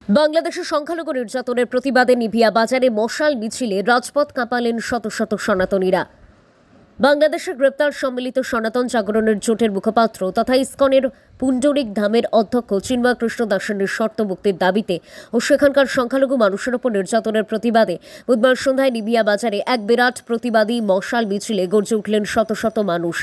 বাংলাদেশের সংখ্যালঘু নির্যাতনের প্রতিবাদে নিভিয়া বাজারে মশাল মিছিলে রাজপথ কাঁপালেন শত শত সনাতনীরা। বাংলাদেশের গ্রেপ্তার সম্মিলিত সনাতন জাগরণের জোটের মুখপাত্র তথা ইসকনের পুণ্ডরিক ধামের অধ্যক্ষ চিন্ময় কৃষ্ণ দাসের নিঃশর্ত মুক্তির দাবিতে ও সেখানকার সংখ্যালঘু মানুষের উপর নির্যাতনের প্রতিবাদে বুধবার সন্ধ্যায় নিভিয়া বাজারে এক বিরাট প্রতিবাদী মশাল মিছিলে গর্জে উঠলেন শত শত মানুষ।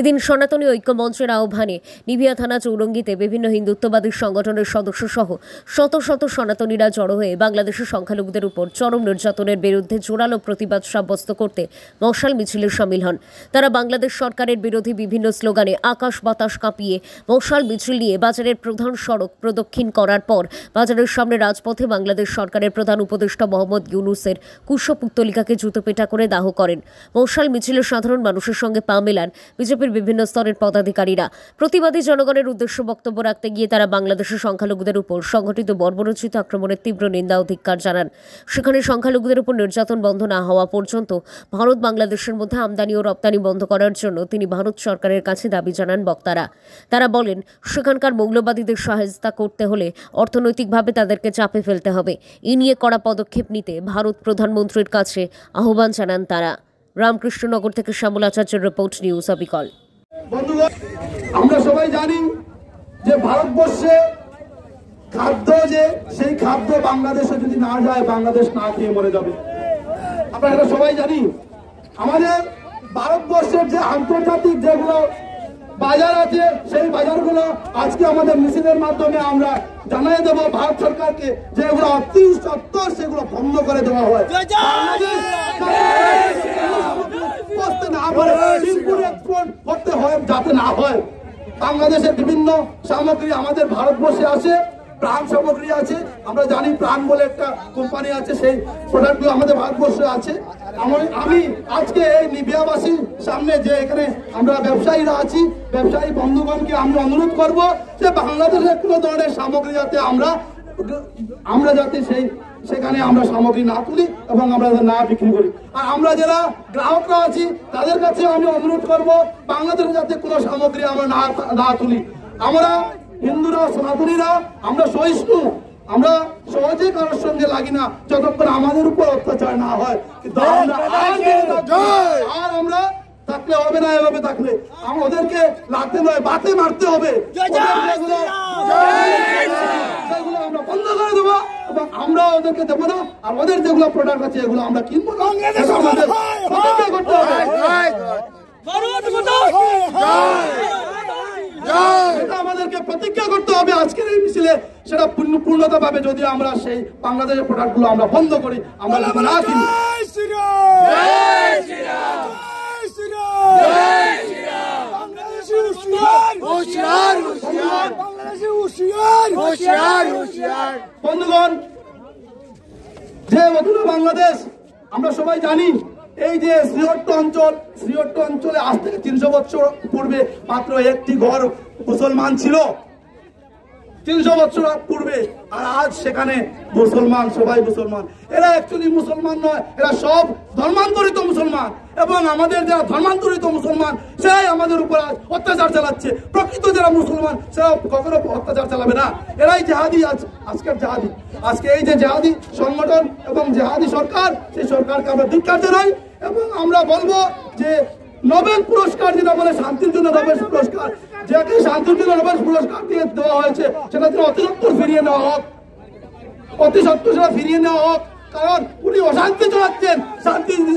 এদিন সনাতনী ঐক্য মঞ্চের আহ্বানে নিভিয়া থানা চৌরঙ্গিতে বিভিন্ন হিন্দুত্ববাদী সংগঠনের সদস্য সহ শত শত সনাতনীরা জড়ো হয়ে বাংলাদেশের সংখ্যালঘুদের উপর চরম নির্যাতনের বিরুদ্ধে জোরালো প্রতিবাদ সাব্যস্ত করতে মশাল মিছিলে সামিল হন। তারা বাংলাদেশ সরকারের বিরোধী বিভিন্ন স্লোগানে আকাশ বাতাস কাঁপিয়ে মশাল মিছিল নিয়ে বাজারের প্রধান সড়ক প্রদক্ষিণ করার পর বাজারের সামনে রাজপথে বাংলাদেশ সরকারের প্রধান উপদেষ্টা মোহাম্মদ ইউনূসের কুশপুত্তলিকাকে জুতোপেটা করে দাহ করেন। মশাল মিছিলে সাধারণ মানুষের সঙ্গে পা মেলান বিজেপির বিভিন্ন স্তরের পদাধিকারীরা। প্রতিবাদী জনগণের উদ্দেশ্যে বক্তব্য রাখতে গিয়ে তারা বাংলাদেশের সংখ্যালঘুদের উপর সংঘটিত বর্বরোচিত আক্রমণের তীব্র নিন্দা ও ধিক্কার জানান। সেখানে সংখ্যালঘুদের উপর নির্যাতন বন্ধ না হওয়া পর্যন্ত ভারত বাংলাদেশের মধ্যে আমদানি ও রপ্তানি বন্ধ করার জন্য তিনি ভারত সরকারের কাছে দাবি জানান বক্তারা। তারা বলেন, সেখানকার মৌলবাদীদের সহায়তা করতে হলে অর্থনৈতিকভাবে তাদেরকে চাপে ফেলতে হবে। এ নিয়ে কড়া পদক্ষেপ নিতে ভারত প্রধানমন্ত্রীর কাছে আহ্বান জানান তারা। রামকৃষ্ণনগর থেকে শ্যামল আচার্যের রিপোর্ট, নিউজ অবিকল। বন্ধুগণ, আমরা সবাই জানি যে ভারতবর্ষে খাদ্য সেই খাদ্য বাংলাদেশে যদি না যায়, বাংলাদেশ না খেয়ে মরে যাবে। আমরা এটা সবাই জানি। আমাদের ভারতবর্ষের যে আন্তর্জাতিক যেগুলো বাজার আছে, সেই বাজারগুলো আজকে আমাদের মিছিলের মাধ্যমে আমরা জানাই দেবো ভারত সরকারকে যে এগুলো অতি সত্তর সেগুলো বন্ধ করে দেওয়া হয়, করতে হয় যাতে না হয়। বাংলাদেশের বিভিন্ন সামগ্রী আমাদের ভারতবর্ষে আসে, প্রাণ সামগ্রী আছে। আমরা জানি প্রাণ বলে একটা কোম্পানি আছে, সেই প্রোডাক্টগুলো আমাদের ভারতবর্ষে আছে। আমি আজকে এই নিভিয়াবাসীর সামনে যে এখানে আমরা ব্যবসায়ীরা আছি, ব্যবসায়ী বন্ধুগণকে আমরা অনুরোধ করব যে বাংলাদেশের কোনো ধরনের সামগ্রী যাতে আমরা যাতে সেখানে আমরা সামগ্রী না তুলি এবং আমরা না বিক্রি করি। আর আমরা যারা গ্রাহকরা আছি তাদের কাছে আমি অনুরোধ করব বাংলাদেশে যাতে কোনো সামগ্রী আমরা না তুলি। আমরা হিন্দুরা, সনাতনীরা আমরা সহিষ্ণু, আমরা সহজে কারোর সঙ্গে লাগি না যতক্ষণ আমাদের উপর অত্যাচার না হয়। আর আমরা থাকলে হবে না, এভাবে থাকলে ওদেরকে লাগতে নয়, বাতে মারতে হবে। সেগুলো আমরা বন্ধ করে দেবো এবং আমরা ওদেরকে দেবো না। আর ওদের যেগুলো প্রোডাক্ট আছে এগুলো আমরা কিনবো না। আমাদের করতে হবে, এটা আমাদেরকে প্রতিজ্ঞা করতে হবে আজকের এই মিছিলে। সেটা পূর্ণতা পাবে যদি আমরা সেই বাংলাদেশের প্রোডাক্ট গুলো আমরা বন্ধ করি, আমরা না কিনি। বন্ধুগণ, যে অধুনা বাংলাদেশ আমরা সবাই জানি, এই যে শ্রীহট্ট অঞ্চলে আজ থেকে 300 বছর পূর্বে মাত্র একটি ঘর মুসলমান ছিল, 300 বছর পূর্বে। আর আজ সেখানে মুসলমান, সবাই মুসলমান। এরা অ্যাকচুয়ালি মুসলমান নয়, এরা সব ধর্মান্তরিত মুসলমান। এবং আমাদের যারা ধর্মান্তরিত মুসলমান সেরাই আমাদের উপর অত্যাচার চালাচ্ছে। প্রকৃত যারা মুসলমান সেরা কখনো অত্যাচার চালাবে না। এরাই জেহাদি, আজকের জেহাদি। আজকে এই যে জেহাদি সংগঠন এবং জেহাদি সরকার, সেই সরকারকে আমরা ধিক্কার জানাই এবং আমরা বলবো যে নোবেল পুরস্কার যেটা বলে শান্তির জন্য নোবেল পুরস্কার, যাকে শান্তির জন্য নোবেল পুরস্কার দিয়ে দেওয়া হয়েছে সেটা যেন অতি সত্বর ফিরিয়ে নেওয়া হোক, অতি সত্বর সেটা ফিরিয়ে নেওয়া হোক। কারণ উনি অশান্তি চালাচ্ছেন,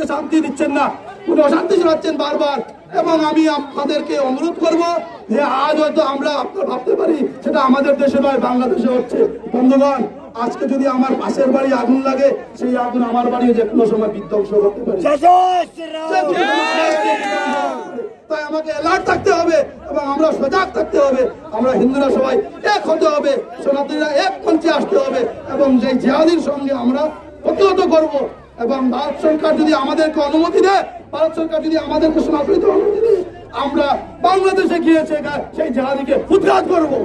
শান্তি দিচ্ছেন না, উনি অশান্তি চালাচ্ছেন বারবার। এবং আমি আপনাদেরকে অনুরোধ করব যে আজ হয়তো আমরা ভাবতে পারি সেটা আমাদের দেশে নয়, বাংলাদেশে হচ্ছে। বন্ধুগণ, আজকে যদি আমার পাশের বাড়ি আগুন লাগে, সেই আগুন আমার বাড়িও যে কোনো সময় বিধ্বংস করতে পারে। তাই আমাকে অ্যালার্ট থাকতে হবে এবং আমরা সজাগ থাকতে হবে। আমরা হিন্দুরা সবাই এক হতে হবে, সনাতনীরা এক মঞ্চে আসতে হবে এবং যে জিহাদির সঙ্গে আমরা প্রতিহত করব। এবং ভারত সরকার যদি আমাদেরকে অনুমতি দেয়, ভারত সরকার যদি আমাদেরকে সনাতনীতে অনুমতি দেয়, আমরা বাংলাদেশে গিয়েছে সেই জিহাদিকে উৎখাত করবো।